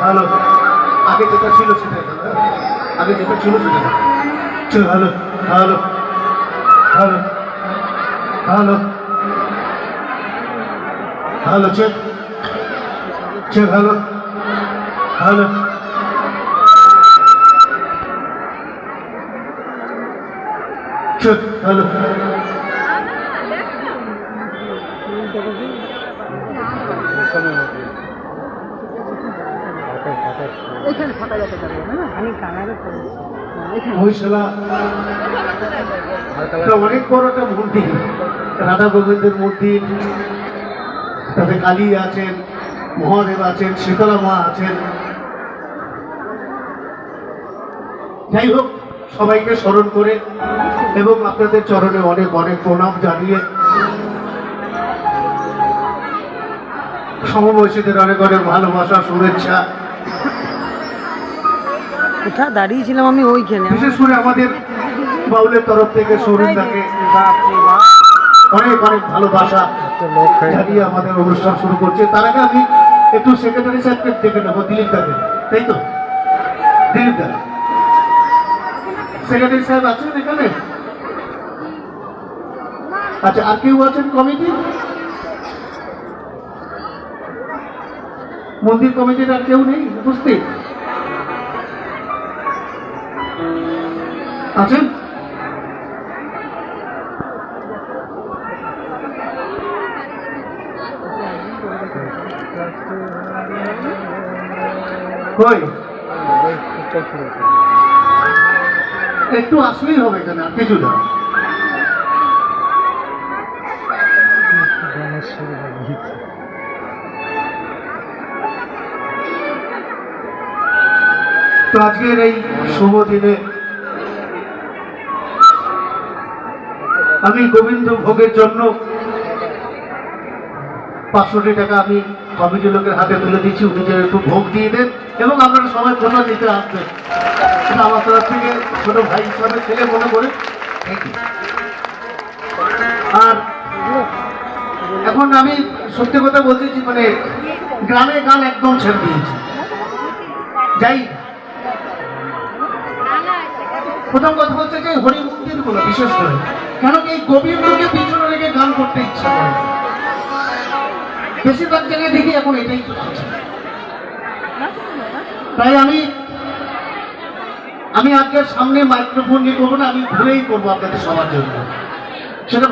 Hello, আগে যেটা ছিল সেটা আগে যেটা ছিল সেটা hello hello hello hello hello check check hello hello check hello. অনেক বড় একটা মূর্তি, রাধা গোবিন্দের মূর্তি, তাতে কালী আছেন, মহাদেব আছেন, শীতলা মা আছেন। যাই হোক, সবাইকে স্মরণ করে এবং আপনাদের চরণে অনেক অনেক প্রণাম জানিয়ে সমবয়সীদের অনেক অনেক ভালোবাসা, শুভেচ্ছা। কোথা দাঁড়িয়েছিলাম আমি ওইখানে। বিশেষ করে আমাদের বাউলের তরফ থেকে সৌরিন্দাকে অনেক অনেক ভালোবাসা জানিয়ে আমাদের অনুষ্ঠান শুরু করছে। তার আগে আমি একটু সেক্রেটারি সাহেবকে ডেকে নেবো, দিলীপ দাকে, তাই তো? দিলীপ দা, সেক্রেটারি সাহেব আছেন এখানে? আচ্ছা, আর কেউ আছেন কমিটি? মন্দির কমিটির আর কেউ নেই উপস্থিত? আছেন? কই? একটু আসলেই হবে এখানে, আর কিছু না। তো আজকের এই শুভ দিনে আমি গোবিন্দ ভোগের জন্য 500 টাকা আমি কমিটি লোকের হাতে তুলে দিচ্ছি। উনি যে একটু ভোগ দিয়ে দেন এবং আপনারা সবাই প্রসাদ নিতে আসবেন, আমার তরফ থেকে ছোট ভাই হিসাবে ছেলে মনে করে। আর এখন আমি সত্যি কথা বলতেছি, মানে গ্রামে গান একদম ছেড়ে দিয়েছি। যাই, প্রথম কথা হচ্ছে যে হরি মন্দির গুলো বিশেষ করে, কেন কি গোবিন্দকে পিছনে রেখে গান করতে ইচ্ছা করে। বেশিরভাগ জায়গায় দেখি এখন এটাই চলছে। তাই আমি আজকের সামনে মাইক্রোফোন নিয়ে করবো না, আমি ঘুরেই করবো আপনাদের সবার জন্য, সেটা